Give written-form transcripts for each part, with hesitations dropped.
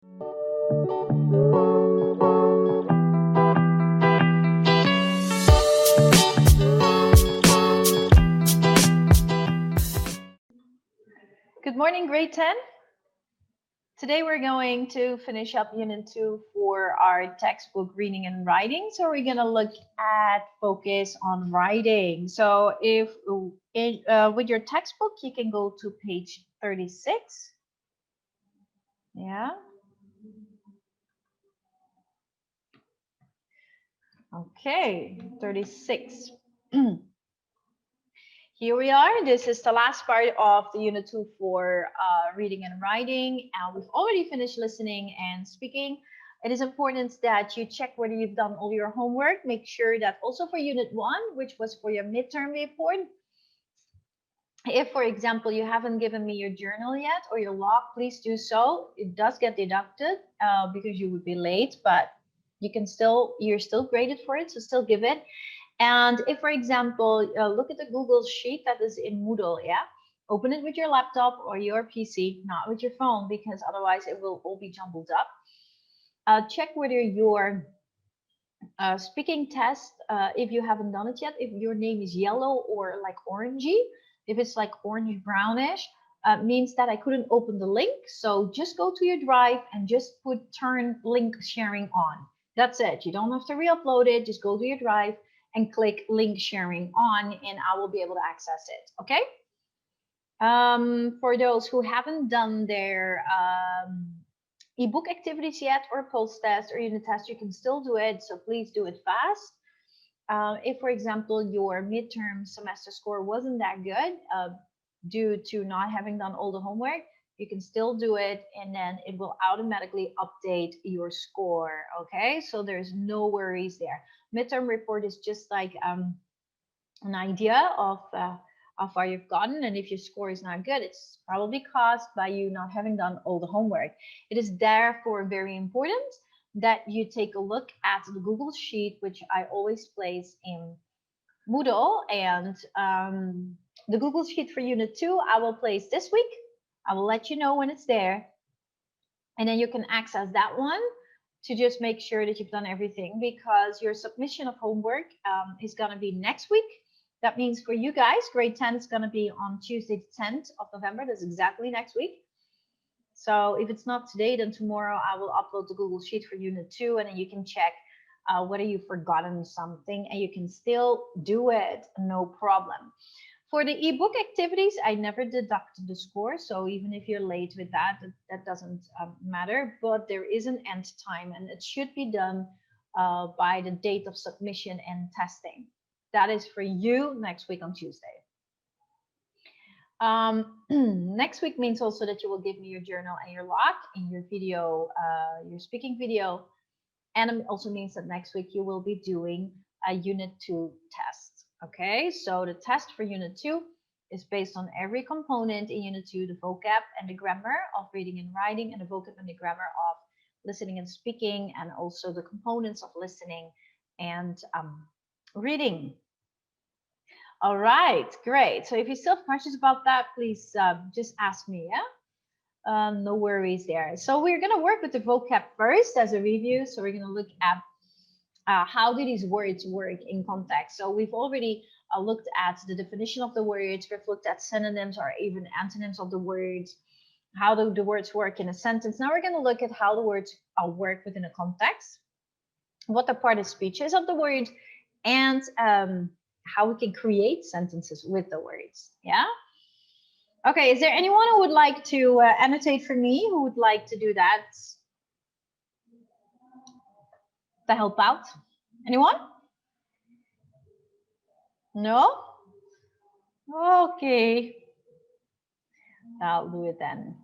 Good morning, grade 10. Today we're going to finish up Unit 2 for our textbook reading and writing. So we're going to look at focus on writing. So if with your textbook, you can go to page 36. Yeah. Okay, 36. Here we are. This is the last part of the Unit 2 for reading and writing. We've already finished listening and speaking. It is important that you check whether you've done all your homework. Make sure that also for Unit 1, which was for your midterm report, if, for example, you haven't given me your journal yet or your log, please do so. It does get deducted because you would be late, but you're still graded for it, so still give it. And if, for example, look at the Google Sheet that is in Moodle, yeah? Open it with your laptop or your PC, not with your phone, because otherwise it will all be jumbled up. Check whether your speaking test, if you haven't done it yet, if your name is yellow or like orangey, if it's like orange brownish, means that I couldn't open the link. So just go to your drive and just turn link sharing on. That's it. You don't have to re-upload it. Just go to your drive and click link sharing on, and I will be able to access it. Okay. For those who haven't done their ebook activities yet, or post test or unit test, you can still do it. So please do it fast. If, for example, your midterm semester score wasn't that good due to not having done all the homework, you can still do it, and then it will automatically update your score. Okay, so there's no worries there. Midterm report is just like an idea of how far you've gotten, and if your score is not good, it's probably caused by you not having done all the homework. It is therefore very important that you take a look at the Google Sheet, which I always place in Moodle, and the Google Sheet for Unit 2 I will place this week. I will let you know when it's there, and then you can access that one to just make sure that you've done everything, because your submission of homework is going to be next week. That means for you guys, grade 10 is going to be on Tuesday, the 10th of November. That's exactly next week. So if it's not today, then tomorrow I will upload the Google Sheet for Unit 2, and then you can check whether you've forgotten something, and you can still do it, no problem. For the ebook activities, I never deduct the score. So even if you're late with that, that doesn't matter. But there is an end time, and it should be done by the date of submission and testing. That is for you next week on Tuesday. Next week means also that you will give me your journal and your log in your video, your speaking video. And it also means that next week you will be doing a Unit 2 test. Okay, so the test for Unit 2 is based on every component in Unit 2, the vocab and the grammar of reading and writing, and the vocab and the grammar of listening and speaking, and also the components of listening and reading. All right, great. So if you still have questions about that, please just ask me, yeah? No worries there. So we're going to work with the vocab first as a review. So we're going to look at how do these words work in context. So we've already looked at the definition of the words. We've looked at synonyms or even antonyms of the words. How do the words work in a sentence? Now we're going to look at how the words work within a context, what the part of speech is of the word, and how we can create sentences with the words. Yeah. Okay, is there anyone who would like to annotate for me, who would like to do that to help out? Anyone? No? Okay. I'll do it then.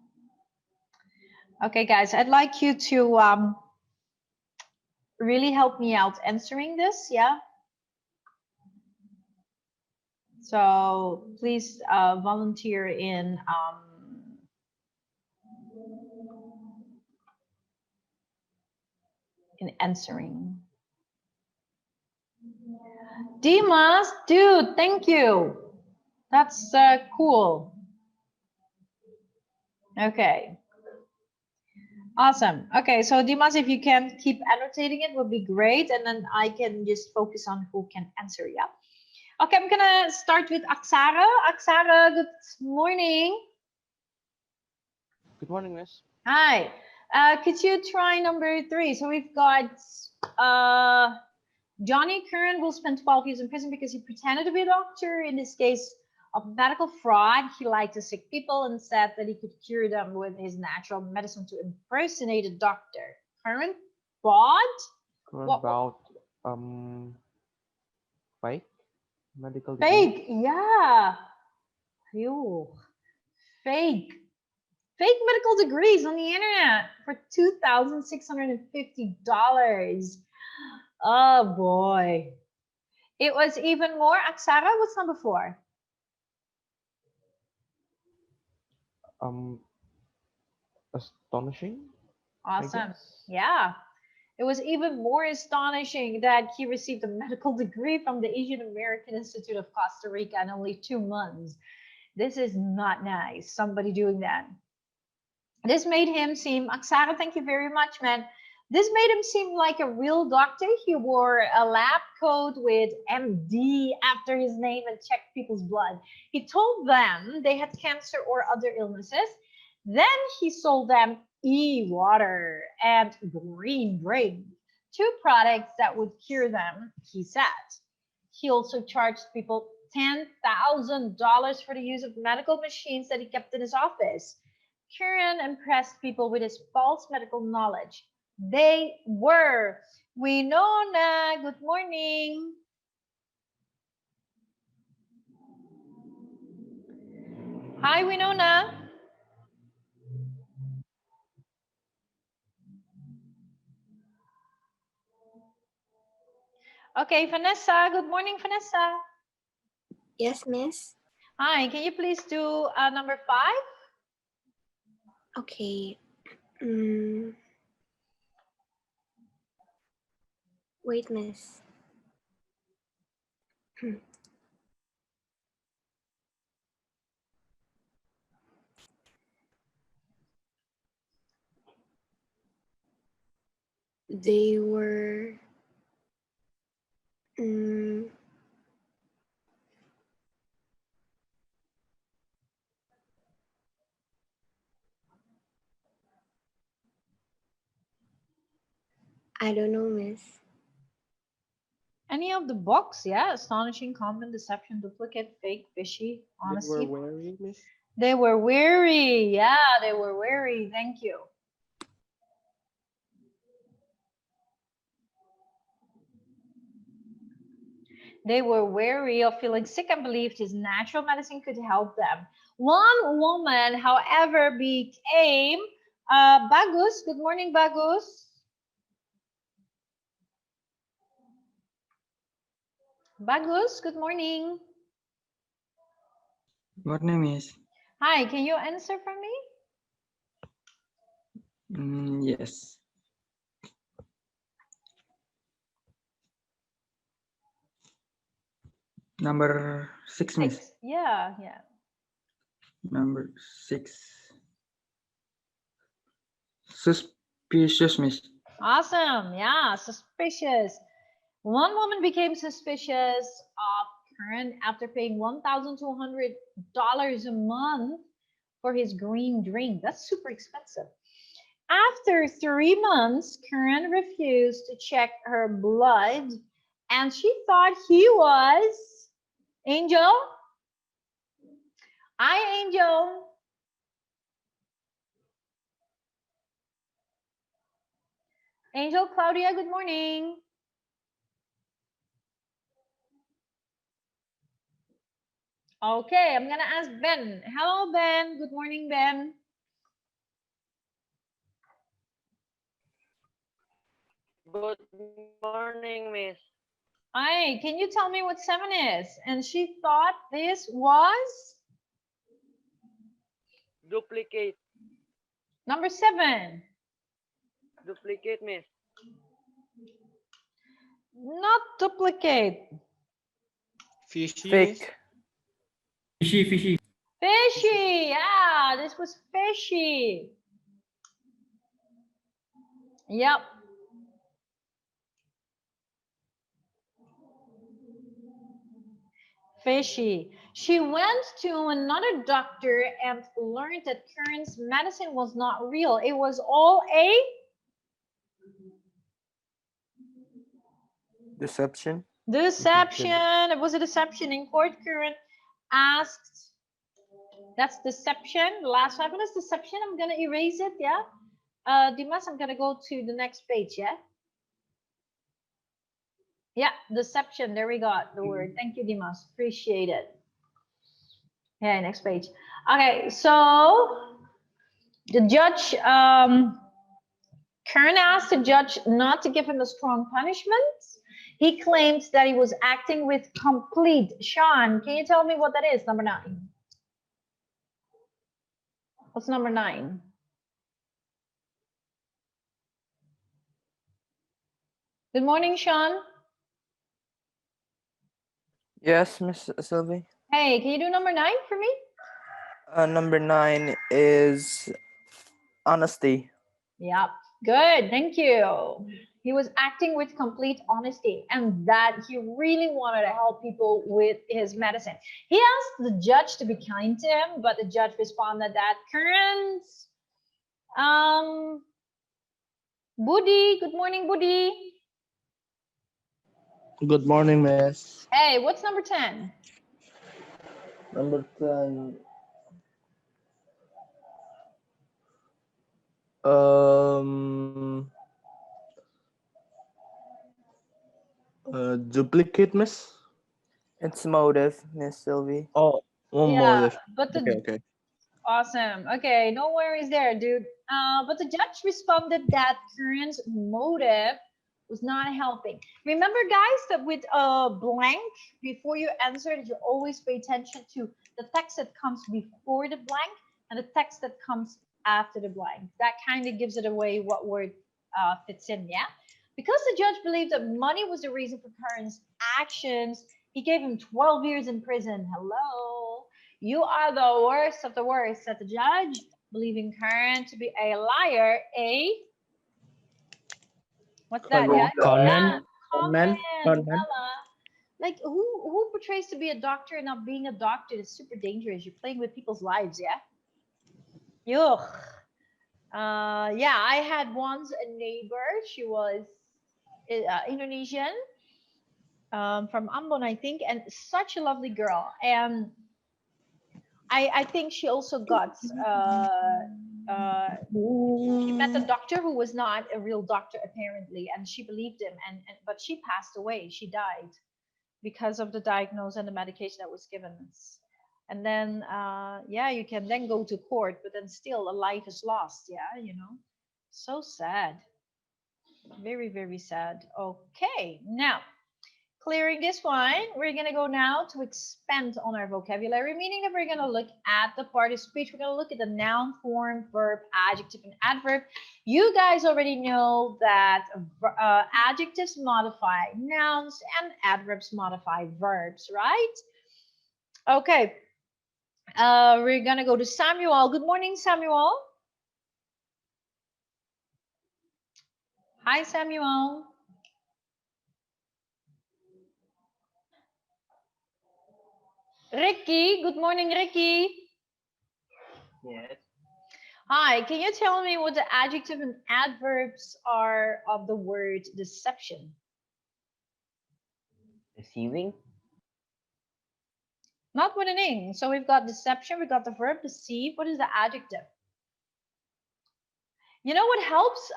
Okay, guys, I'd like you to really help me out answering this, yeah? So please volunteer in answering. Dimas, dude, thank you. That's cool. Okay. Awesome. Okay, so Dimas, if you can keep annotating it, would be great, and then I can just focus on who can answer. Yeah. Okay, I'm gonna start with Aksara. Aksara, good morning. Good morning, miss. Hi. Could you try number 3? So we've got Johnny Curran will spend 12 years in prison because he pretended to be a doctor. In this case of medical fraud, he lied to sick people and said that he could cure them with his natural medicine to impersonate a doctor. Curran bought what? About fake medical degree. Fake, yeah. Ew. Fake. Fake medical degrees on the internet for $2,650. Oh boy. It was even more. Aksara, what's number 4? Astonishing. Awesome. Yeah. It was even more astonishing that he received a medical degree from the Asian American Institute of Costa Rica in only 2 months. This is not nice. Somebody doing that. This made him seem, Aksara, thank you very much, man. This made him seem like a real doctor. He wore a lab coat with MD after his name and checked people's blood. He told them they had cancer or other illnesses. Then he sold them e-water and green drink, 2 products that would cure them, he said. He also charged people $10,000 for the use of medical machines that he kept in his office. Curran impressed people with his false medical knowledge. They were Winona. Good morning. Hi, Winona. Okay, Vanessa. Good morning, Vanessa. Yes, miss. Hi, can you please do number 5? Okay. Wait, miss. They were I don't know, miss. Any of the box, yeah. Astonishing, common, deception, duplicate, fake, fishy, honesty. They were wary, miss. They were weary. Yeah, they were weary. Thank you. They were wary of feeling sick and believed his natural medicine could help them. One woman, however, became Bagus. Good morning, Bagus. Bagus, good morning. Morning, miss. Hi, can you answer for me? Yes. Number 6, miss. 6. Yeah, yeah. Number 6. Suspicious, miss. Awesome. Yeah, suspicious. One woman became suspicious of Curran after paying $1,200 a month for his green drink. That's super expensive. After 3 months, Curran refused to check her blood and she thought he was Angel. Hi, Angel. Angel, Claudia, good morning. Okay, I'm gonna ask Ben. Hello, Ben. Good morning, Ben. Good morning, miss. Hi, can you tell me what 7 is? And she thought this was Duplicate. number 7. Duplicate, miss. Not duplicate. Fishy. Fake. Fishy. Fishy. Yeah, this was fishy. Yep. Fishy. She went to another doctor and learned that Kern's medicine was not real. It was all a Deception. deception. It was a deception. In court, Kern asked, that's deception. The last 5 minutes, deception. I'm going to erase it, yeah? Dimas, I'm going to go to the next page, yeah? Yeah, deception. There we got the word. Thank you, Dimas. Appreciate it. Yeah, next page. Okay, so the judge, Kern asked the judge not to give him a strong punishment. He claims that he was acting with complete. Sean, can you tell me what that is? Number 9. What's number 9? Good morning, Sean. Yes, Miss Sylvie. Hey, can you do number 9 for me? Number 9 is honesty. Yep. Good. Thank you. He was acting with complete honesty and that he really wanted to help people with his medicine. He asked the judge to be kind to him, but the judge responded that Kern's Budi, good morning, Budi. Good morning, Miss. Hey, what's number 10? Number 10. Um, Duplicate, Miss? It's motive, Miss Sylvie. Oh, one motive. But the Okay. awesome. Okay, no worries there, dude. But the judge responded that Kern's motive was not helping. Remember, guys, that with a blank, before you answer, that you always pay attention to the text that comes before the blank and the text that comes after the blank. That kind of gives it away what word fits in, yeah? Because the judge believed that money was the reason for Kern's actions, he gave him 12 years in prison. Hello. You are the worst of the worst, said the judge, believing Kern to be a liar, what's that? Conman. Yeah, Conman. Bella. Like who portrays to be a doctor and not being a doctor is super dangerous. You're playing with people's lives, yeah? Yuck. Yeah, I had once a neighbor. She was Indonesian, from Ambon, I think, and such a lovely girl. And I think she also got she met a doctor who was not a real doctor apparently, and she believed him, and but she passed away. She died because of the diagnosis and the medication that was given. And then yeah, you can then go to court, but then still a life is lost. Yeah, you know, so sad, very, very sad. Okay, now clearing this one, we're going to go now to expand on our vocabulary, meaning that we're going to look at the part of speech. We're going to look at the noun form, verb, adjective, and adverb. You guys already know that adjectives modify nouns and adverbs modify verbs, right? Okay, we're going to go to Samuel. Good morning, Samuel. Hi, Samuel. Ricky, good morning, Ricky. Yes. Hi, can you tell me what the adjective and adverbs are of the word deception? Deceiving. Not with an ing. So we've got deception, we've got the verb deceive. What is the adjective? You know what helps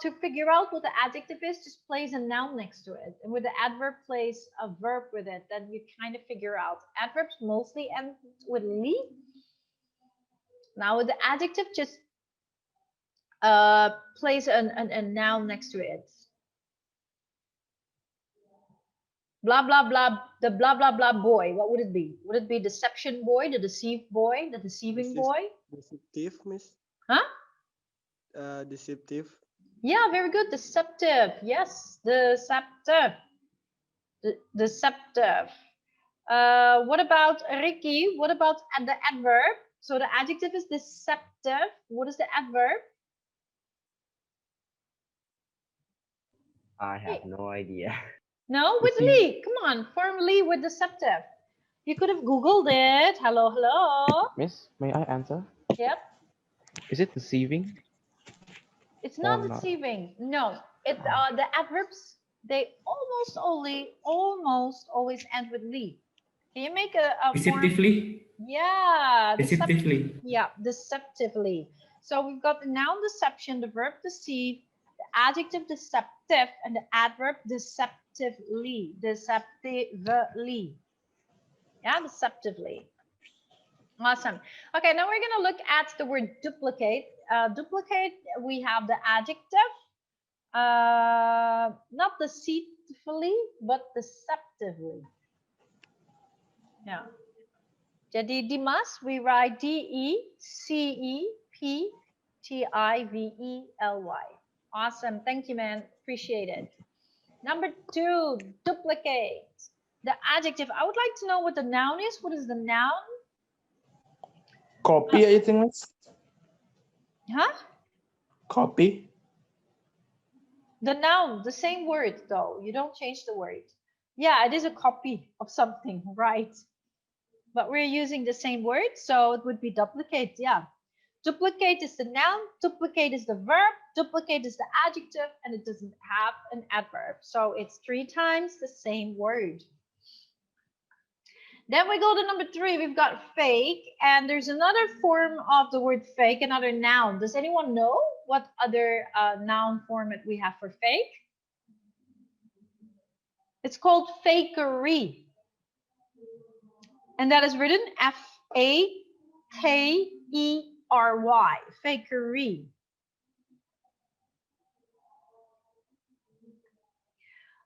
to figure out what the adjective is? Just place a noun next to it. And with the adverb, place a verb with it. Then you kind of figure out. Adverbs mostly end with "ly." Now with the adjective, just place a noun next to it. Blah, blah, blah, the blah, blah, blah boy. What would it be? Would it be deception boy, the deceived boy, the deceiving boy? Deceptive, Miss. Huh? Deceptive. Yeah, very good. Deceptive. Yes, deceptive. Deceptive. What about Ricky? What about the adverb? So the adjective is deceptive. What is the adverb? I have no idea. No, with Lee. Come on, form Lee with deceptive. You could have Googled it. Hello, hello. Miss, may I answer? Yep. Is it deceiving It's or not not? deceiving. No, it the adverbs they almost always end with Lee. Can you make a form? Deceptively. Yeah, Deceptively. yeah, deceptively. So we've got the noun deception, the verb deceive, the adjective deceptive, and the adverb deceptively. Deceptively. Yeah, deceptively. Awesome. Okay, now we're going to look at the word duplicate. Duplicate, we have the adjective, not deceitfully, but deceptively. Yeah. Jadi Dimas, we write Deceptively. Awesome. Thank you, man. Appreciate it. Number 2, duplicate. The adjective. I would like to know what the noun is. What is the noun? Copy, I think, Miss. Huh? Copy. The noun, the same word though. You don't change the word. Yeah, it is a copy of something, right? But we're using the same word, so it would be duplicate. Yeah. Duplicate is the noun, duplicate is the verb, duplicate is the adjective, and it doesn't have an adverb. So it's 3 times the same word. Then we go to number 3. We've got fake, and there's another form of the word fake, another noun. Does anyone know what other noun format we have for fake? It's called fakery. And that is written F-A-K-E-R-Y, fakery.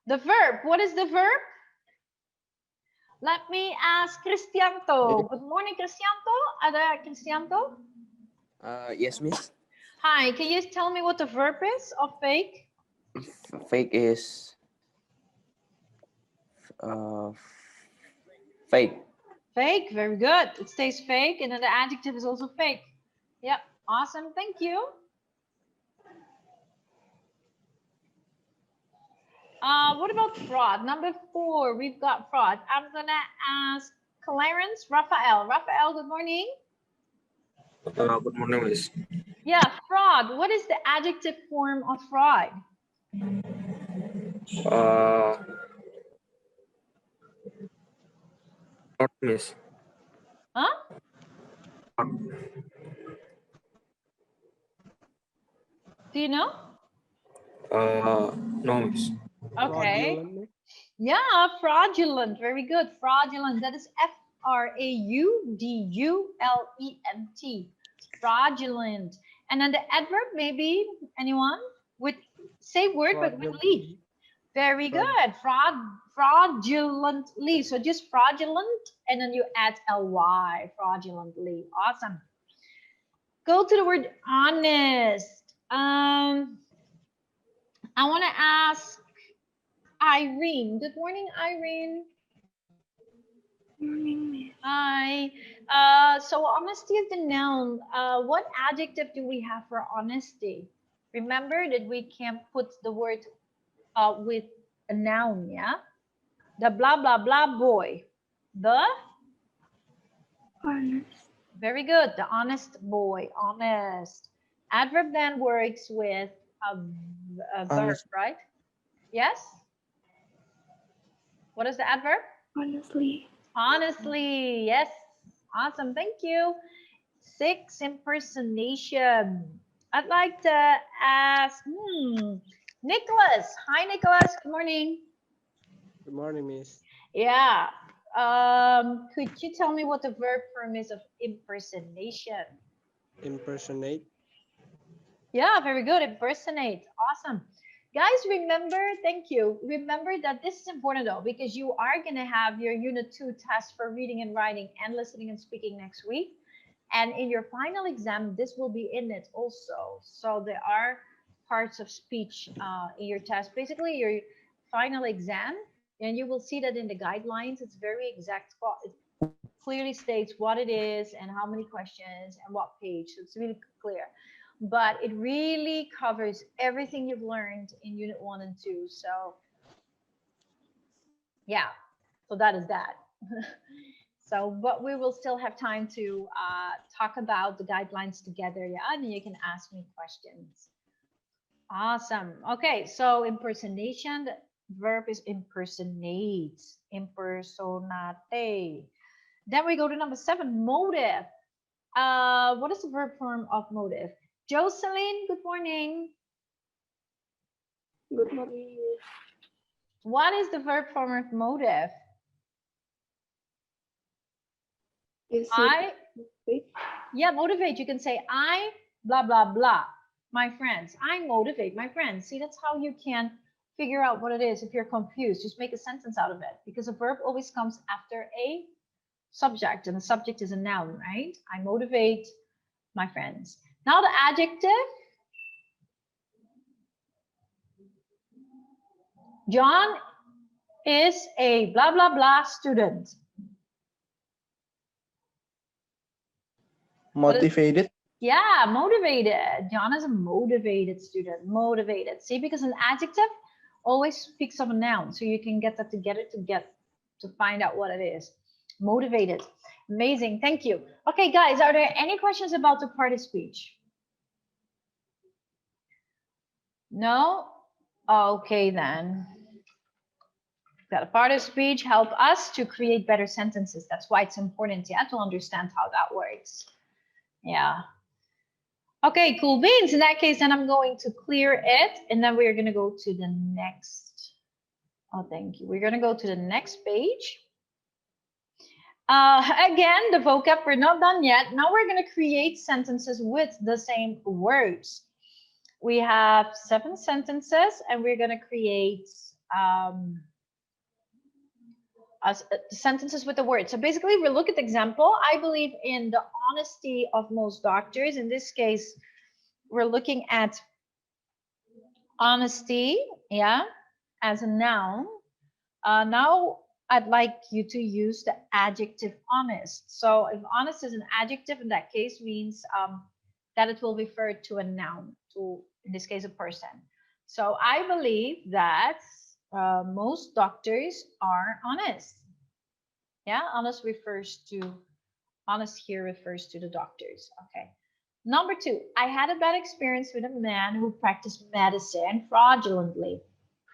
The verb, what is the verb? Let me ask Cristianto. Good morning, Cristianto. Ada Cristianto? Yes, Miss. Hi, can you tell me what the verb is of fake? Fake is fake. Fake, very good. It stays fake, and then the adjective is also fake. Yep, awesome, thank you. What about fraud? Number 4, we've got fraud. I'm gonna ask Clarence Raphael. Raphael, good morning. Good morning, Miss. Yeah, fraud. What is the adjective form of fraud? Not Miss. Huh? Do you know? No, Miss. Okay. Fraudulent. Yeah, fraudulent. Very good. Fraudulent. That is F-R-A-U-D-U-L-E-N-T. Fraudulent. And then the adverb, maybe anyone? With same word, but with ly. Very good. Fraudulently. So just fraudulent, and then you add ly. Fraudulently. Awesome. Go to the word honest. I want to ask Irene. Good morning, Irene. Morning, Miss. Hi. So honesty is the noun. What adjective do we have for honesty? Remember that we can't put the word with a noun, yeah? The blah, blah, blah boy. The? Honest. Very good. The honest boy. Honest. Adverb then works with a verb, Honest. right? Yes? What is the adverb? Honestly. Honestly, yes. Awesome, thank you. 6, impersonation. I'd like to ask, Nicholas. Hi, Nicholas. Good morning. Good morning, Miss. Yeah. Could you tell me what the verb form is of impersonation? Impersonate. Yeah, very good. Impersonate. Awesome. Guys, remember, thank you. Remember that this is important though, because you are going to have your Unit 2 test for reading and writing and listening and speaking next week. And in your final exam, this will be in it also. So there are parts of speech in your test. Basically, your final exam, and you will see that in the guidelines, it's very exact. It clearly states what it is and how many questions and what page. So it's really clear. but it really covers everything you've learned in Unit 1 and 2. So yeah, so that is that. So, but we will still have time to talk about the guidelines together, yeah, and you can ask me questions. Awesome. Okay, so impersonation, the verb is impersonate, impersonate. Then we go to number 7, motive. What is the verb form of motive? Jocelyn, good morning. Good morning, Miss. What is the verb form of motive? Is I, it yeah, motivate. You can say I, blah, blah, blah, my friends. I motivate my friends. See, that's how you can figure out what it is if you're confused. Just make a sentence out of it because a verb always comes after a subject, and the subject is a noun, right? I motivate my friends. Now the adjective. John is a blah, blah, blah student. Motivated. Yeah, motivated. John is a motivated student. Motivated. See, because an adjective always speaks of a noun, so you can get that together to find out what it is. Motivated. Amazing. Thank you. Okay, guys, are there any questions about the part of speech? No? Okay, then. That a part of speech help us to create better sentences. That's why it's important, yeah, to understand how that works. Yeah. Okay, cool beans. In that case, then I'm going to clear it, and then we're going to go to the next. Oh, thank you. We're going to go to the next page. Again, the vocab, we're not done yet. Now we're going to create sentences with the same words. We have 7 sentences, and we're going to create sentences with the word. So basically, we look at the example. I believe in the honesty of most doctors. In this case, we're looking at honesty, yeah, as a noun. Now I'd like you to use the adjective honest. So if honest is an adjective, in that case means that it will refer to a noun, to, in this case, a person. So I believe that most doctors are honest. Yeah, honest here refers to the doctors. Okay. Number 2, I had a bad experience with a man who practiced medicine fraudulently.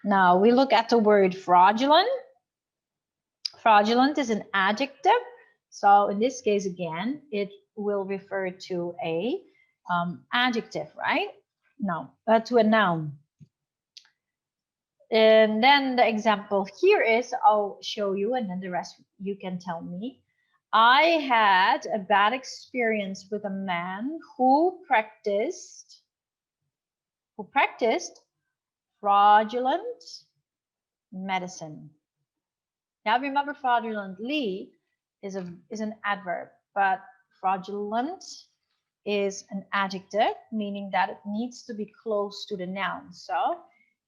Now we look at the word fraudulent. Fraudulent is an adjective. So in this case, again, it will refer to a adjective, right? No, to a noun. And then the example here is, I'll show you, and then the rest you can tell me. I had a bad experience with a man who practiced fraudulent medicine. Now remember, fraudulently is an adverb, but fraudulent is an adjective, meaning that it needs to be close to the noun. So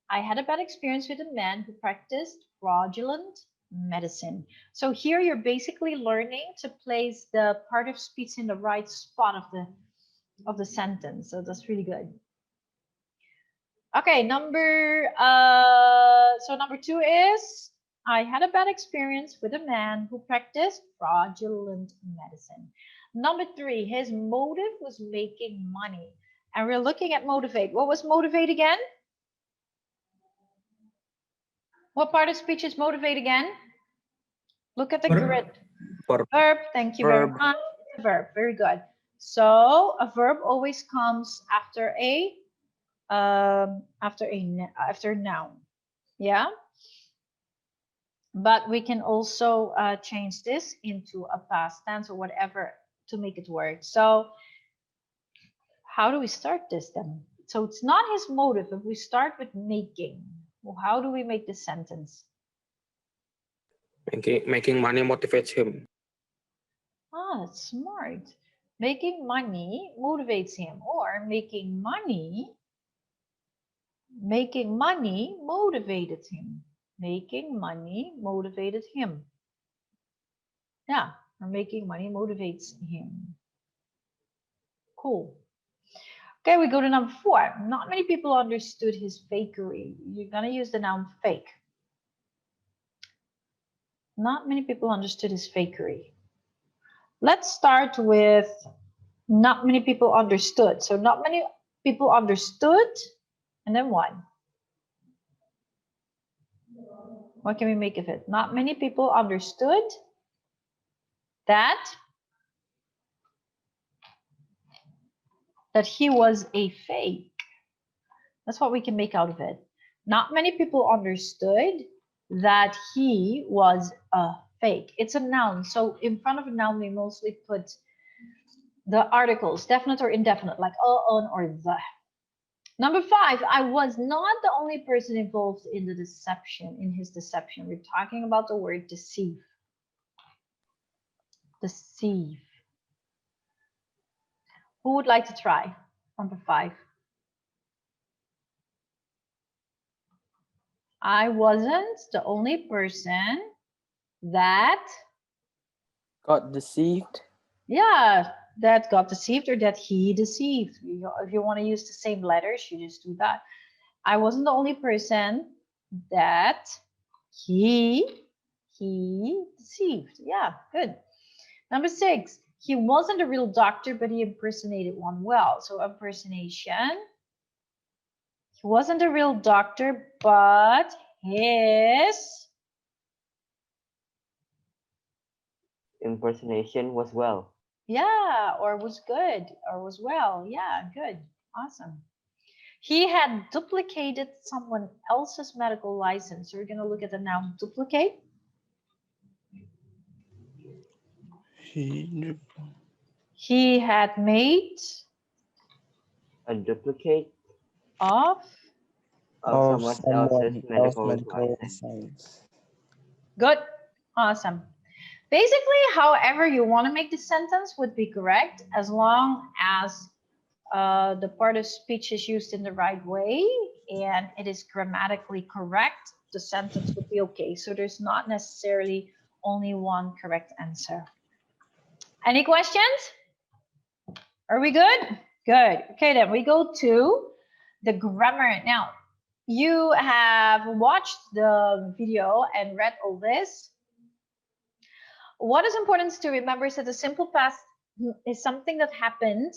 I had a bad experience with a man who practiced fraudulent medicine. So here you're basically learning to place the part of speech in the right spot of the sentence. So that's really good. Okay, number 2 is, I had a bad experience with a man who practiced fraudulent medicine. Number 3, his motive was making money. And we're looking at motivate. What was motivate again? What part of speech is motivate again? Look at the grid. Verb. Thank you very much. It's a verb. Very good. So a verb always comes after a noun. Yeah. But we can also change this into a past tense or whatever to make it work. So how do we start this then? So it's not his motive. If we start with making, well, how do we make this sentence? Making money motivates him. Ah, that's smart. Making money motivates him, or making money motivated him. Making money motivated him. Yeah, or making money motivates him. Cool. Okay, we go to number 4. Not many people understood his fakery. You're gonna use the noun fake. Not many people understood his fakery. Let's start with not many people understood. So not many people understood, and then what? What can we make of it? Not many people understood that he was a fake. That's what we can make out of it. Not many people understood that he was a fake. It's a noun. So in front of a noun, we mostly put the articles, definite or indefinite, like on or the. Number 5, I was not the only person involved in the deception, in his deception. We're talking about the word deceive. Deceive. Who would like to try? Number 5. I wasn't the only person that Got deceived. Yeah, that got deceived or that he deceived. If you want to use the same letters, you just do that. I wasn't the only person that he deceived. Yeah, good. Number 6, he wasn't a real doctor, but he impersonated one well. So impersonation. He wasn't a real doctor, but his Impersonation was well. yeah, or was good, or was well. Yeah, good. Awesome. He had duplicated someone else's medical license. So we're going to look at the noun duplicate. He had made A duplicate of. of someone else's medical license. license. Good. Awesome. Basically, however you want to make the sentence would be correct as long as the part of speech is used in the right way and it is grammatically correct. The sentence would be okay. So there's not necessarily only one correct answer. Any questions? Are we good? Good. Okay, then we go to the grammar. Now, you have watched the video and read all this. What is important to remember is that the simple past is something that happened.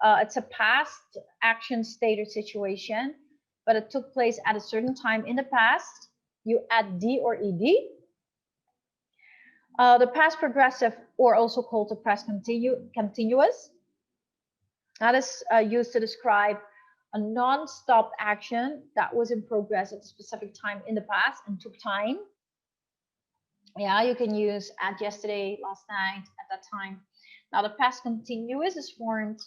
It's a past action, state, or situation, but it took place at a certain time in the past. You add D or ED. The past progressive, or also called the past continuous, that is used to describe a non-stop action that was in progress at a specific time in the past and took time. Yeah, you can use at yesterday, last night, at that time. Now, the past continuous is formed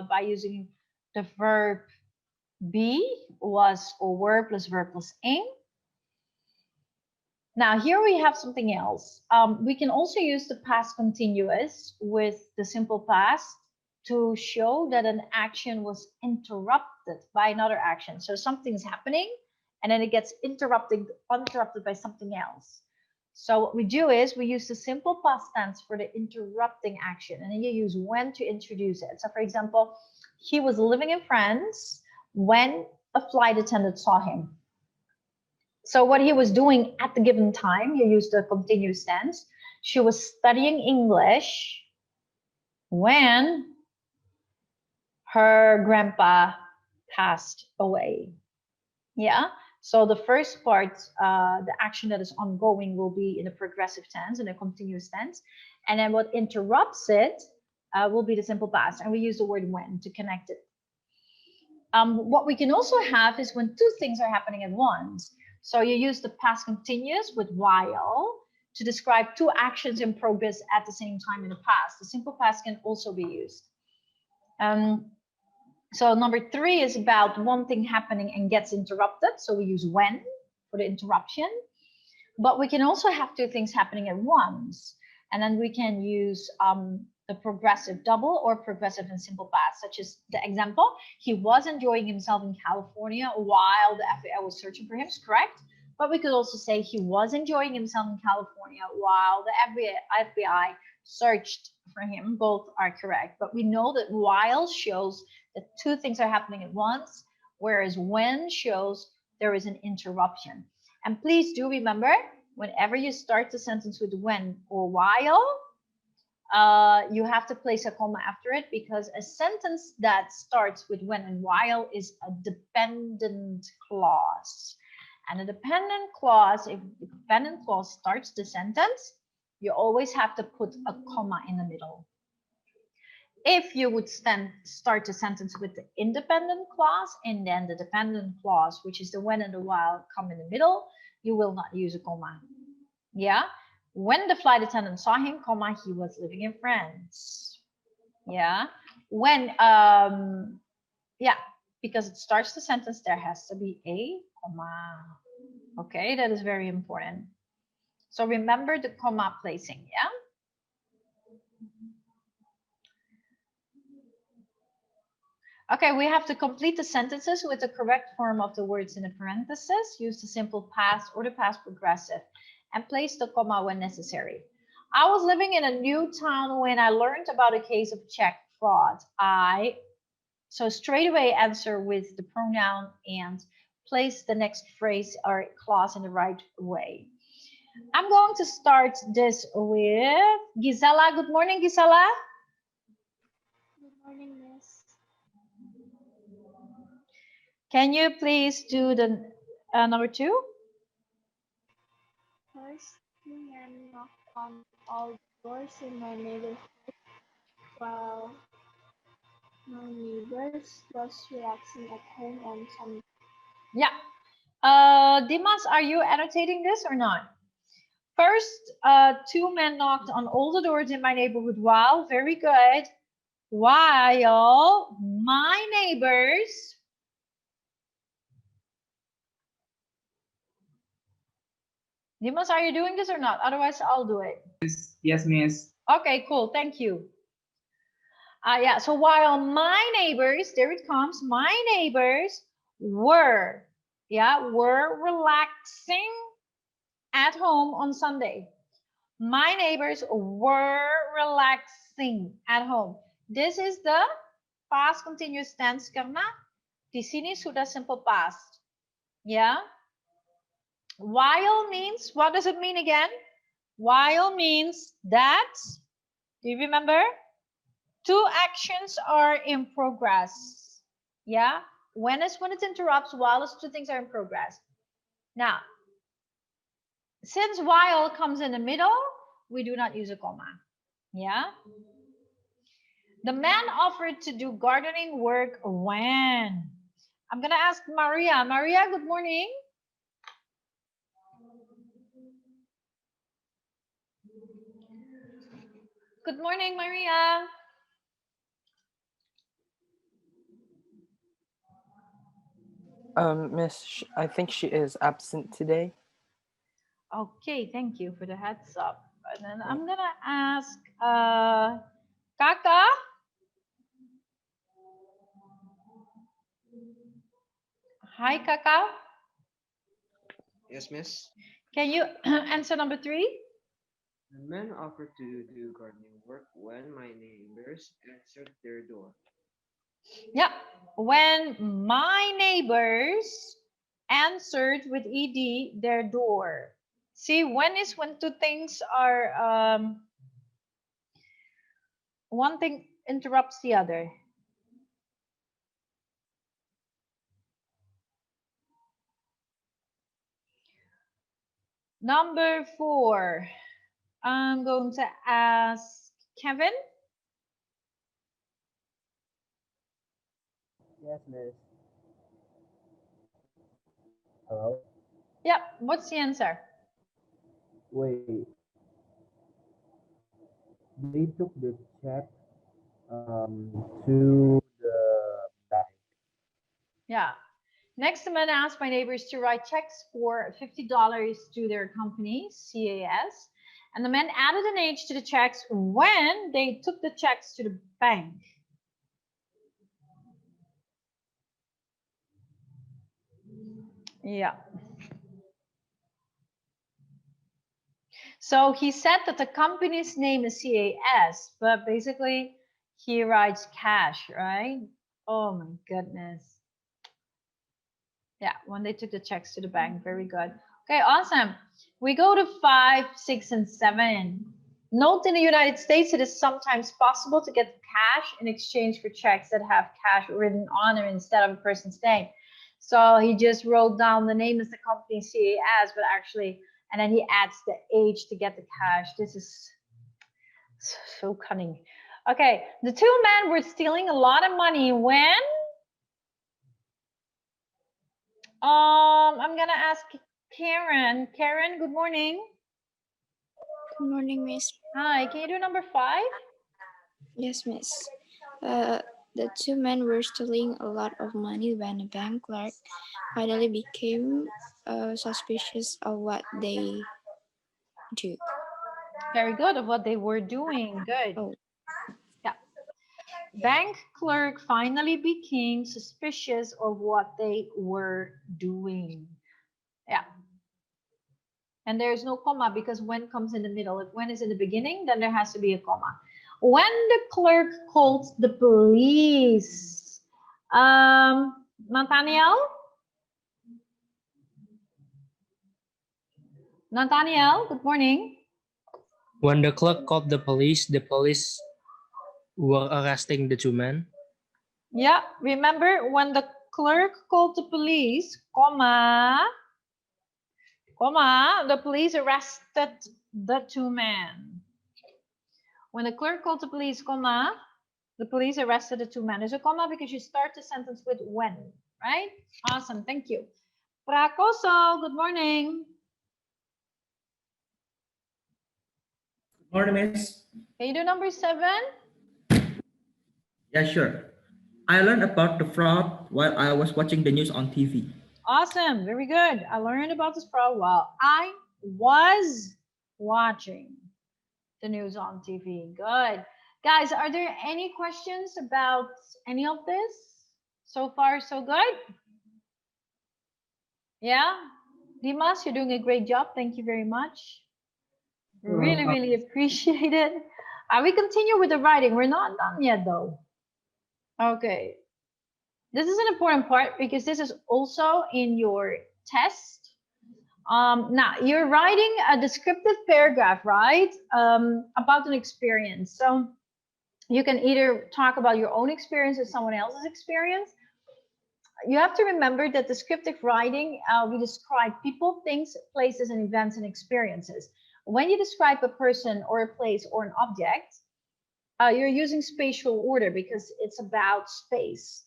by using the verb be, was, or were plus verb plus ing. Now, here we have something else. We can also use the past continuous with the simple past to show that an action was interrupted by another action. So something's happening and then it gets interrupted by something else. So what we do is we use the simple past tense for the interrupting action, and then you use when to introduce it. So for example, he was living in France when a flight attendant saw him. So what he was doing at the given time, you use the continuous tense. She was studying English when her grandpa passed away. Yeah. So the first part, the action that is ongoing will be in a progressive tense, in a continuous tense. And then what interrupts it will be the simple past. And we use the word when to connect it. What we can also have is when two things are happening at once. So you use the past continuous with while to describe two actions in progress at the same time in the past. The simple past can also be used. So number 3 is about one thing happening and gets interrupted. So we use when for the interruption. But we can also have two things happening at once. And then we can use the progressive double or progressive and simple past, such as the example, he was enjoying himself in California while the FBI was searching for him, is correct. But we could also say he was enjoying himself in California while the FBI searched for him. Both are correct. But we know that while shows that two things are happening at once, whereas when shows there is an interruption. And please do remember, whenever you start the sentence with when or while, you have to place a comma after it, because a sentence that starts with when and while is a dependent clause. And a dependent clause, if the dependent clause starts the sentence, you always have to put a comma in the middle. If you would start the sentence with the independent clause and then the dependent clause, which is the when and the while, come in the middle, you will not use a comma. Yeah. When the flight attendant saw him, comma, he was living in France. Yeah. When, yeah, because it starts the sentence, there has to be a comma. Okay, that is very important. So remember the comma placing, yeah? Okay, we have to complete the sentences with the correct form of the words in the parentheses. Use the simple past or the past progressive and place the comma when necessary. I was living in a new town when I learned about a case of check fraud. So straight away answer with the pronoun and place the next phrase or clause in the right way. I'm going to start this with Gisela. Good morning, Gisela. Good morning, Miss. Can you please do the number 2? First, two men knocked on all doors in my neighborhood while my neighbors was relaxing at home on Sunday. Yeah. Dimas, are you annotating this or not? First, two men knocked on all the doors in my neighborhood while, very good, while my neighbors Dimas, are you doing this or not? Otherwise, I'll do it. Yes, miss. Okay, cool. Thank you. Yeah, so while my neighbors, there it comes, my neighbors were relaxing at home on Sunday. My neighbors were relaxing at home. This is the past continuous tense karena di sini sudah simple past. Yeah. While means, what does it mean again? While means that, do you remember? Two actions are in progress. Yeah. When it interrupts, while is two things are in progress. Now, since while comes in the middle, we do not use a comma. Yeah. The man offered to do gardening work when? I'm going to ask Maria. Maria, good morning. Good morning, Maria. Miss, I think she is absent today. Okay, thank you for the heads up. And then I'm going to ask Kaka. Hi, Kaka. Yes, miss. Can you answer number 3? The man offered to do gardening work when my neighbors answered their door. Yeah, when my neighbors answered with ed their door. See, when is when two things are one thing interrupts the other. Number 4, I'm going to ask Kevin. Yes, miss. Hello? Yep, what's the answer? Wait. They took the check to the bank. Yeah. Next, I'm going to ask my neighbors to write checks for $50 to their company, CAS. And the men added an age to the checks when they took the checks to the bank. Yeah. So he said that the company's name is CAS, but basically he writes cash, right? Oh my goodness. Yeah, when they took the checks to the bank, very good. Okay, awesome. We go to 5, 6, and 7. Note in the United States, it is sometimes possible to get cash in exchange for checks that have cash written on them instead of a person's name. So he just wrote down the name as the company CAS, but actually, and then he adds the age to get the cash. This is so cunning. Okay, the two men were stealing a lot of money when I'm gonna ask Karen. Karen, good morning. Good morning, Miss. Hi, can you do number 5? Yes, Miss. The two men were stealing a lot of money when a bank clerk finally became suspicious of what they do. Very good, of what they were doing. Good. Oh. Yeah. Bank clerk finally became suspicious of what they were doing. Yeah. And there's no comma because when comes in the middle. If when is in the beginning, then there has to be a comma. When the clerk called the police. Nathaniel? Nathaniel, good morning. When the clerk called the police were arresting the two men. Yeah, remember when the clerk called the police, comma, the police arrested the two men. When the clerk called the police, comma, the police arrested the two men. There's a comma because you start the sentence with when, right? Awesome, thank you. Prakoso, good morning. Good morning, Miss. Can you do number 7? Yeah, sure. I learned about the fraud while I was watching the news on TV. Awesome, very good. I learned about this fraud while I was watching the news on TV. Good. Guys, are there any questions about any of this? So far, so good? Yeah? Dimas, you're doing a great job. Thank you very much. Really, really appreciate it. We continue with the writing. We're not done yet, though. Okay. This is an important part because this is also in your test. Now, you're writing a descriptive paragraph, right? About an experience. So you can either talk about your own experience or someone else's experience. You have to remember that descriptive writing, we describe people, things, places, and events and experiences. When you describe a person or a place or an object, you're using spatial order because it's about space.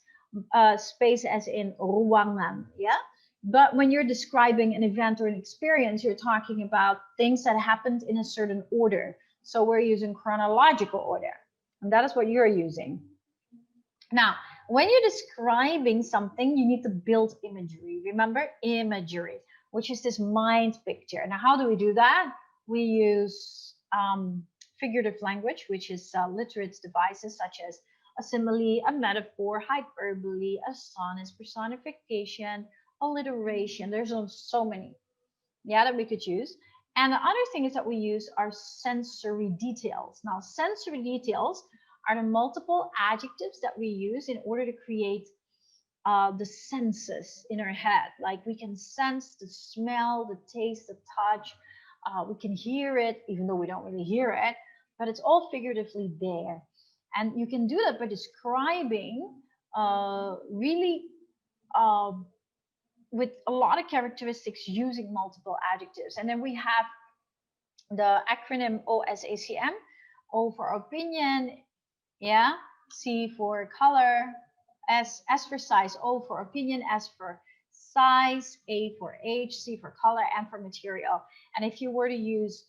Space as in ruangan, yeah? But when you're describing an event or an experience, you're talking about things that happened in a certain order. So we're using chronological order. And that is what you're using. Now, when you're describing something, you need to build imagery. Remember, imagery, which is this mind picture. Now, how do we do that? We use figurative language, which is literate devices such as a simile, a metaphor, hyperbole, a sonnet, personification, alliteration. There's so many, yeah, that we could use. And the other thing is that we use our sensory details. Now, sensory details are the multiple adjectives that we use in order to create the senses in our head. Like we can sense the smell, the taste, the touch. We can hear it, even though we don't really hear it, but it's all figuratively there. And you can do that by describing really with a lot of characteristics using multiple adjectives. And then we have the acronym OSACM, O for opinion, yeah, C for color, S for size, O for opinion, S for size, A for age, C for color, M for material. And if you were to use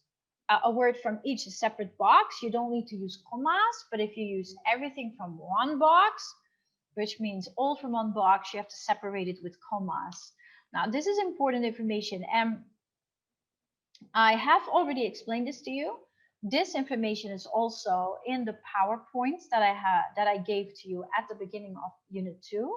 a word from each separate box, you don't need to use commas, but if you use everything from one box, which means all from one box, you have to separate it with commas. Now, this is important information, and I have already explained this to you. This information is also in the PowerPoints that I gave to you at the beginning of Unit 2.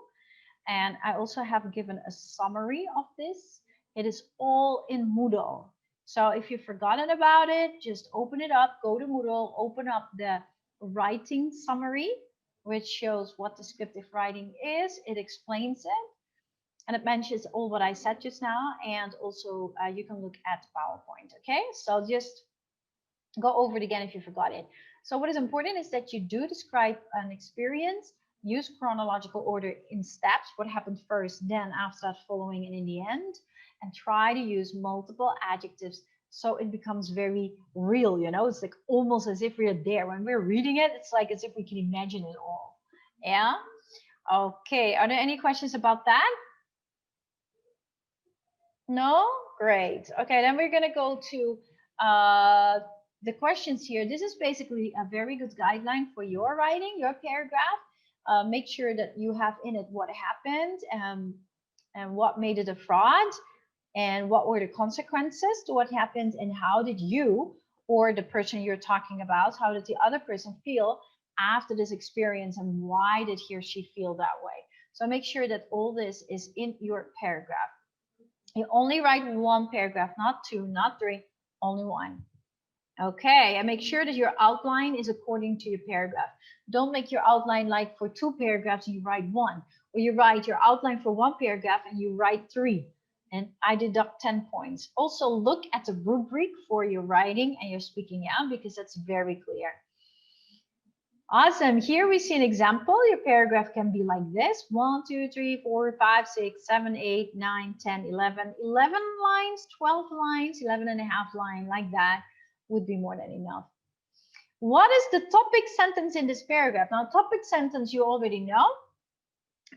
And I also have given a summary of this. It is all in Moodle. So if you've forgotten about it, just open it up, go to Moodle, open up the writing summary, which shows what descriptive writing is. It explains it, and it mentions all what I said just now, and also you can look at PowerPoint, okay? So just go over it again if you forgot it. So what is important is that you do describe an experience, use chronological order in steps, what happened first, then after that following, and in the end, and try to use multiple adjectives so it becomes very real, you know? It's like almost as if we're there. When we're reading it, it's like as if we can imagine it all. Yeah? Okay, are there any questions about that? No? Great. Okay, then we're gonna go to the questions here. This is basically a very good guideline for your writing, your paragraph. Make sure that you have in it what happened and what made it a fraud and what were the consequences to what happened and how did you or the person you're talking about, how did the other person feel after this experience and why did he or she feel that way? So make sure that all this is in your paragraph. You only write one paragraph, not two, not three, only one. Okay, and make sure that your outline is according to your paragraph. Don't make your outline like for 2 paragraphs and you write 1, or you write your outline for 1 paragraph and you write 3, and I deduct 10 points. Also look at the rubric for your writing and your speaking out because that's very clear. Awesome. Here we see an example. Your paragraph can be like this: 1, 2, 3, 4, 5, 6, 7, 8, 9, 10, 11, 11 lines, 12 lines, 11 and a half line, like that would be more than enough. What is the topic sentence in this paragraph? Now, topic sentence you already know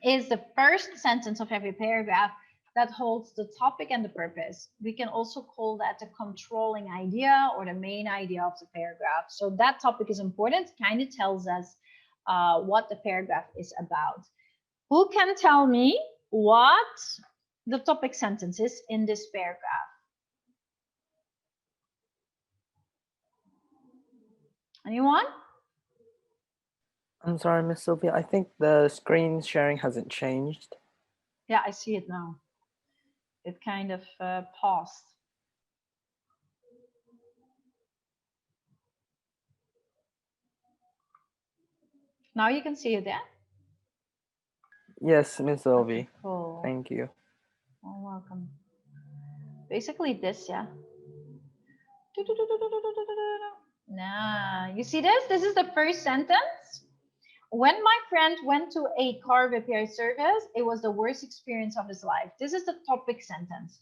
is the first sentence of every paragraph that holds the topic and the purpose. We can also call that the controlling idea or the main idea of the paragraph. So that topic is important, kind of tells us what the paragraph is about. Who can tell me what the topic sentence is in this paragraph? Anyone? I'm sorry, Miss Sylvia. I think the screen sharing hasn't changed. Yeah, I see it now. It kind of paused. Now you can see it there? Yes, Miss Sylvia. Okay, cool. Thank you. Oh, welcome. Basically this, yeah. Nah, you see this? This is the first sentence. When my friend went to a car repair service, it was the worst experience of his life. This is the topic sentence.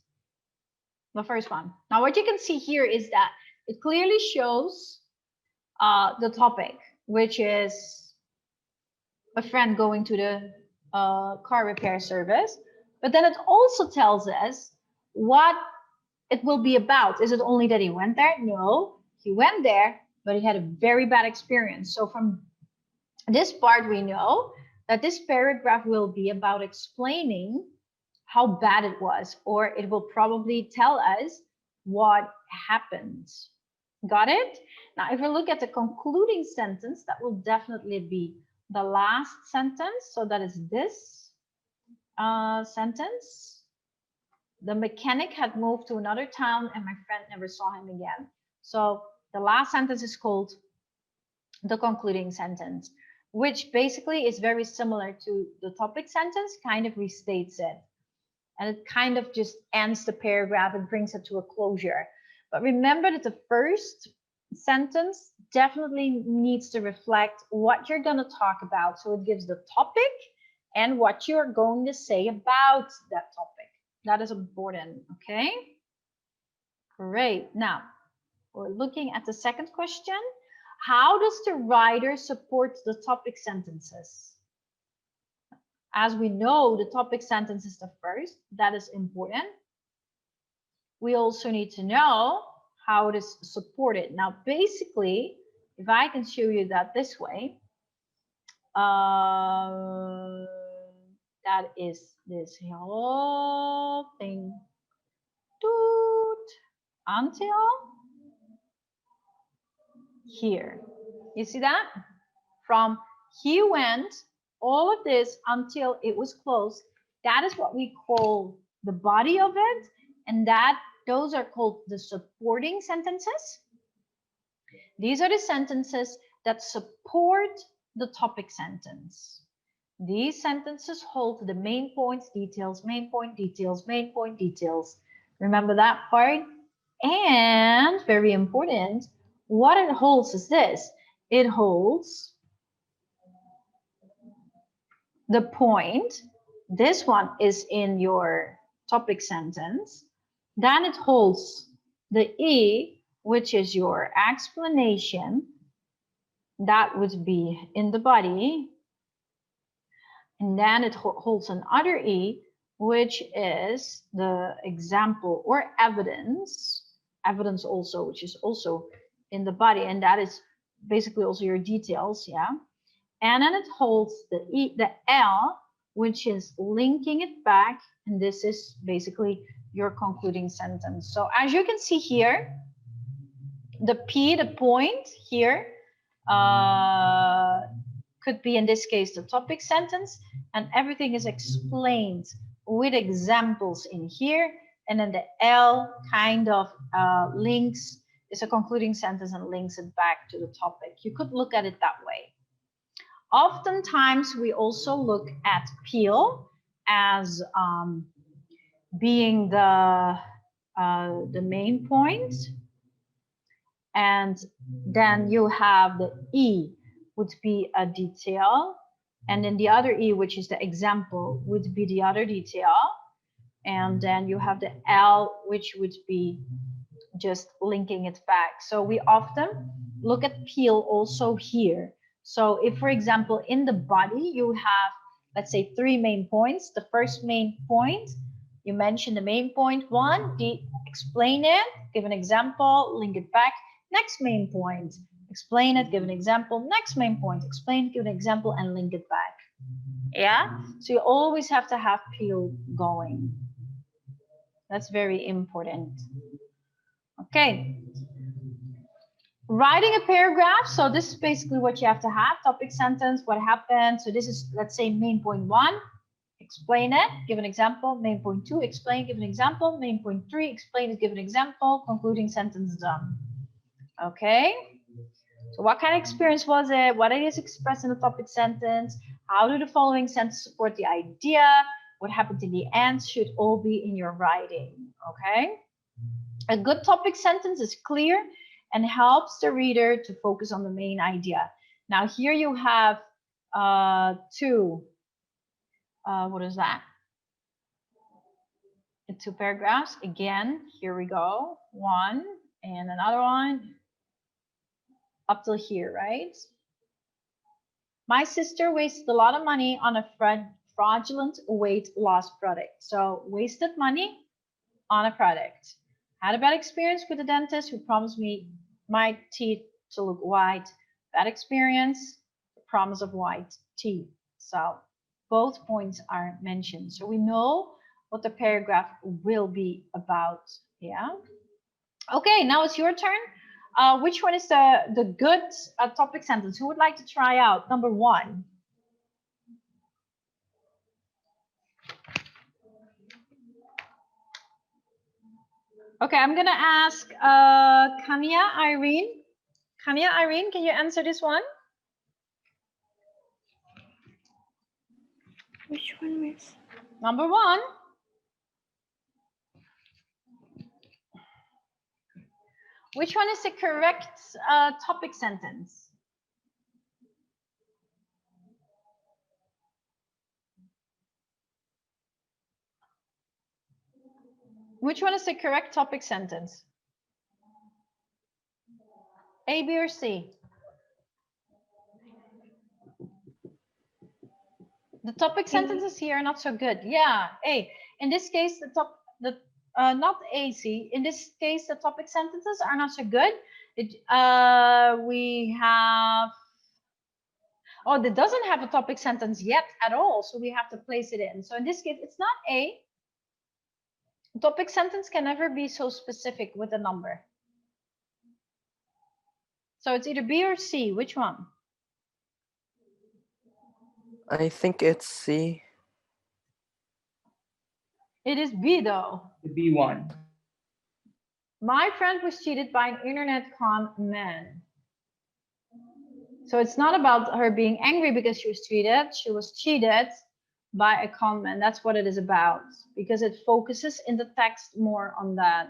The first one. Now, what you can see here is that it clearly shows the topic, which is a friend going to the car repair service. But then it also tells us what it will be about. Is it only that he went there? No, he went there, but he had a very bad experience. So from this part, we know that this paragraph will be about explaining how bad it was, or it will probably tell us what happened. Got it? Now, if we look at the concluding sentence, that will definitely be the last sentence. So that is this sentence. The mechanic had moved to another town and my friend never saw him again. So the last sentence is called the concluding sentence, which basically is very similar to the topic sentence, kind of restates it. And it kind of just ends the paragraph and brings it to a closure. But remember that the first sentence definitely needs to reflect what you're going to talk about. So it gives the topic and what you're going to say about that topic. That is important, okay? Great. Now, we're looking at the second question. How does the writer support the topic sentences? As we know, the topic sentence is the first. That is important. We also need to know how it is supported. Now, basically, if I can show you that this way, that is this whole thing. Until here. You see that? From he went, all of this until it was closed. That is what we call the body of it. And Those are called the supporting sentences. These are the sentences that support the topic sentence. These sentences hold the main points, details, main point, details, main point, details. Remember that part? And very important, what it holds is this. It holds the point. This one is in your topic sentence. Then it holds the E, which is your explanation. That would be in the body. And then it holds another E, which is the example or evidence. Evidence also, which is also in the body. And that is basically also your details, yeah. And then it holds the E, the L, which is linking it back. And this is basically your concluding sentence. So as you can see here, the P, the point here, could be in this case the topic sentence, and everything is explained with examples in here. And then the L kind of links, is a concluding sentence and links it back to the topic. You could look at it that way. Oftentimes we also look at peel as being the main point, and then you have the E would be a detail, and then the other E, which is the example, would be the other detail, and then you have the L, which would be just linking it back. So we often look at peel also here. So if, for example, in the body you have, let's say, 3 main points. The first main point, you mention the main point 1, explain it, give an example, link it back. Next main point, explain it, give an example. Next main point, explain, give an example, and link it back. Yeah, so you always have to have peel going. That's very important. Okay. Writing a paragraph. So this is basically what you have to have. Topic sentence, what happened. So this is, let's say, main point 1. Explain it, give an example. Main point 2, explain, give an example. Main point 3, explain it, give an example. Concluding sentence done. Okay. So what kind of experience was it? What is expressed in the topic sentence? How do the following sentences support the idea? What happened in the end should all be in your writing. Okay. A good topic sentence is clear and helps the reader to focus on the main idea. Now here you have two, what is that? 2 paragraphs. Again, here we go. One and another one up till here, right? My sister wasted a lot of money on a fraudulent weight loss product. So wasted money on a product. Had a bad experience with the dentist who promised me my teeth to look white. Bad experience, the promise of white teeth. So both points are mentioned. So we know what the paragraph will be about. Yeah. Okay, now it's your turn. Which one is the good topic sentence? Who would like to try out number 1? Okay, I'm gonna ask Kania Irene. Kania Irene, can you answer this one? Which one, Miss? Number 1. Which one is the correct topic sentence? Which one is the correct topic sentence? A, B, or C? The topic sentences here are not so good. Yeah, A. In this case, not A, C. In this case, the topic sentences are not so good. We have, oh, it doesn't have a topic sentence yet at all, so we have to place it in. So in this case, it's not A. Topic sentence can never be so specific with a number. So it's either B or C. Which one? I think it's C. It is B though. B1. My friend was cheated by an internet con man. So it's not about her being angry because she was cheated. She was cheated by a con man. That's what it is about, because it focuses in the text more on that.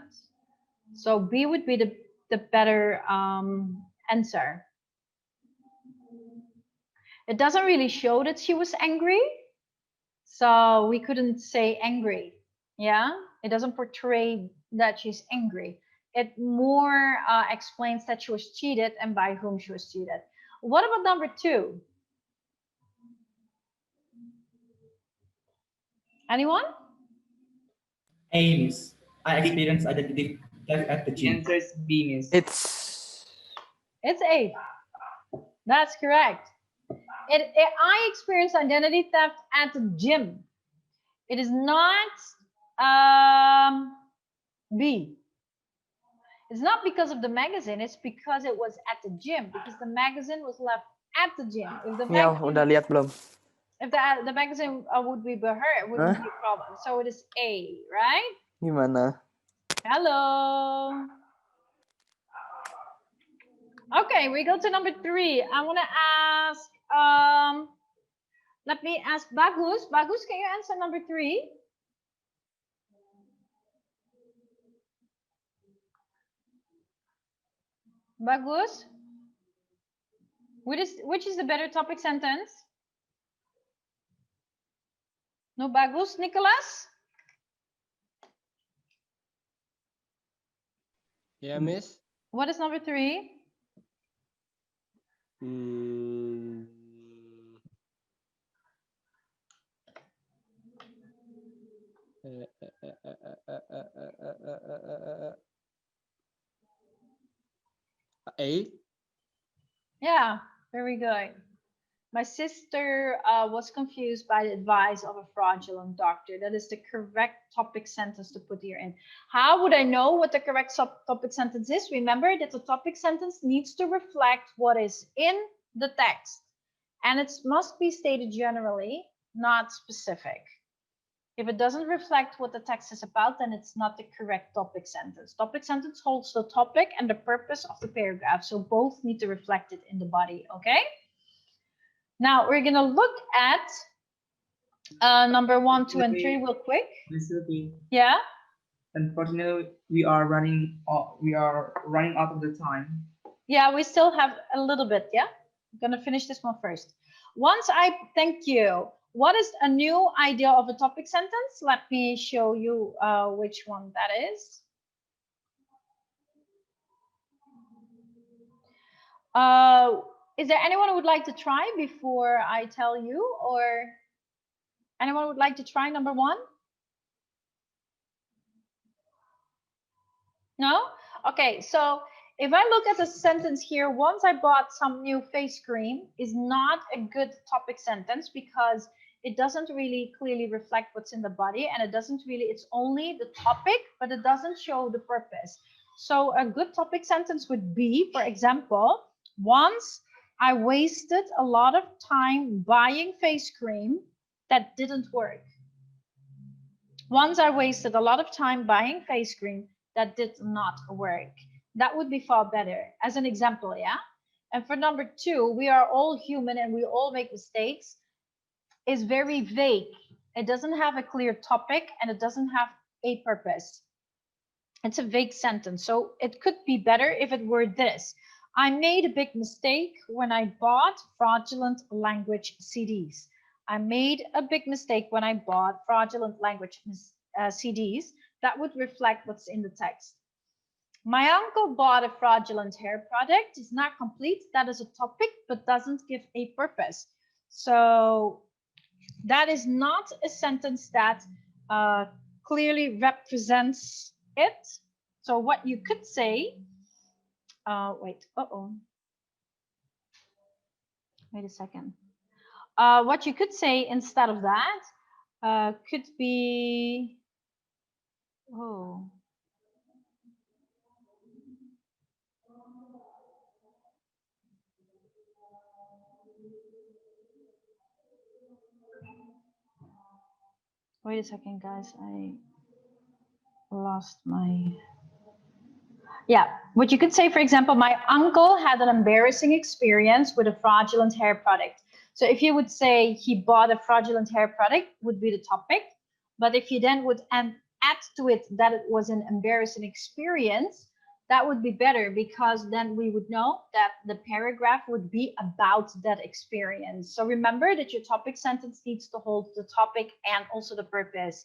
So B would be the better answer. It doesn't really show that she was angry, so we couldn't say angry. Yeah, it doesn't portray that she's angry. It more explains that she was cheated and by whom she was cheated. What about number 2? Anyone? A, miss. I experienced identity theft at the The gym. answer is B, miss. It's A. That's correct. I experienced identity theft at the gym. It is not B. It's not because of the magazine. It's because it was at the gym. Because the magazine was left at the gym. If the Ya, magazine, udah lihat belum? if the magazine would be by her, it wouldn't be a problem. So it is A, right? Gimana? Hello. Okay, we go to number 3. I want to ask, let me ask Bagus. Bagus, can you answer number 3? Bagus? Which is the better topic sentence? No, Bagus, Nicholas? Yeah, miss. What is number 3? A. Yeah, very good. My sister was confused by the advice of a fraudulent doctor. That is the correct topic sentence to put here in. How would I know what the correct topic sentence is? Remember that the topic sentence needs to reflect what is in the text. And it must be stated generally, not specific. If it doesn't reflect what the text is about, then it's not the correct topic sentence. Topic sentence holds the topic and the purpose of the paragraph. So both need to reflect it in the body, okay? Now we're gonna look at number 1, 2, and 3 real quick. Yeah. Unfortunately, we are running out of the time. Yeah, we still have a little bit. Yeah, I'm gonna finish this one first. Once I thank you. What is a new idea of a topic sentence? Let me show you which one that is. Is there anyone who would like to try before I tell you, or anyone would like to try number 1? No? Okay, so if I look at the sentence here, once I bought some new face cream is not a good topic sentence because it doesn't really clearly reflect what's in the body, and it doesn't really, it's only the topic, but it doesn't show the purpose. So a good topic sentence would be, for example, once I wasted a lot of time buying face cream that didn't work. Once I wasted a lot of time buying face cream that did not work. That would be far better as an example, yeah? And for number 2, we are all human and we all make mistakes, is very vague. It doesn't have a clear topic and it doesn't have a purpose. It's a vague sentence. So it could be better if it were this. I made a big mistake when I bought fraudulent language CDs. I made a big mistake when I bought fraudulent language CDs. That would reflect what's in the text. My uncle bought a fraudulent hair product. It's not complete. That is a topic, but doesn't give a purpose. So that is not a sentence that clearly represents it. So what you could say, wait a second. What you could say instead of that could be, wait a second, guys. I lost my Yeah, what you could say, for example, my uncle had an embarrassing experience with a fraudulent hair product. So if you would say he bought a fraudulent hair product would be the topic. But if you then would add to it that it was an embarrassing experience, that would be better, because then we would know that the paragraph would be about that experience. So remember that your topic sentence needs to hold the topic and also the purpose.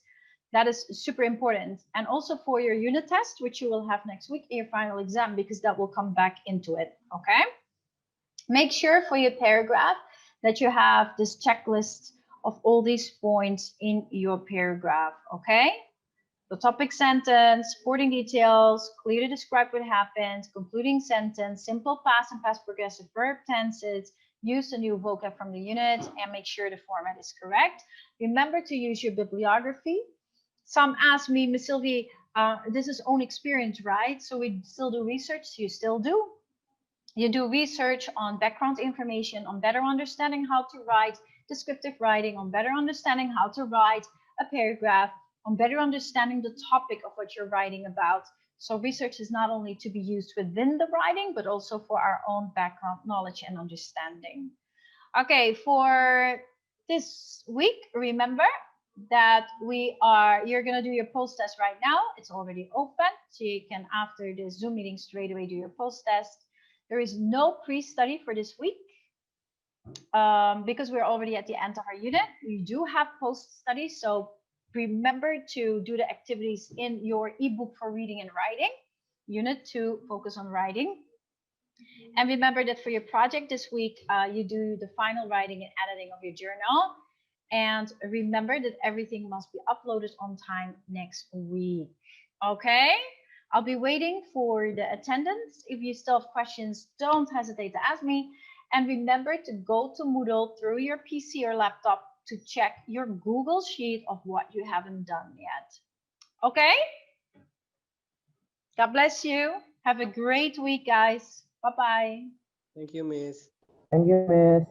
That is super important. And also for your unit test, which you will have next week in your final exam, because that will come back into it, okay? Make sure for your paragraph that you have this checklist of all these points in your paragraph, okay? The topic sentence, supporting details, clearly describe what happened, concluding sentence, simple past and past progressive verb tenses, use the new vocab from the unit, and make sure the format is correct. Remember to use your bibliography. Some ask me, Miss Sylvie, this is own experience, right? So we still do research. You still do. You do research on background information, on better understanding how to write descriptive writing, on better understanding how to write a paragraph, on better understanding the topic of what you're writing about. So research is not only to be used within the writing, but also for our own background knowledge and understanding. Okay, for this week, remember that you're gonna do your post test right now. It's already open, so you can, after the Zoom meeting, straight away do your post test. There is no pre-study for this week because we're already at the end of our unit. We do have post-study, so remember to do the activities in your ebook for reading and writing. Unit 2, focus on writing. And remember that for your project this week, you do the final writing and editing of your journal. And remember that everything must be uploaded on time next week. Okay? I'll be waiting for the attendance. If you still have questions, don't hesitate to ask me. And remember to go to Moodle through your PC or laptop to check your Google Sheet of what you haven't done yet. Okay? God bless you. Have a great week, guys. Bye-bye. Thank you, Miss. Thank you, Miss.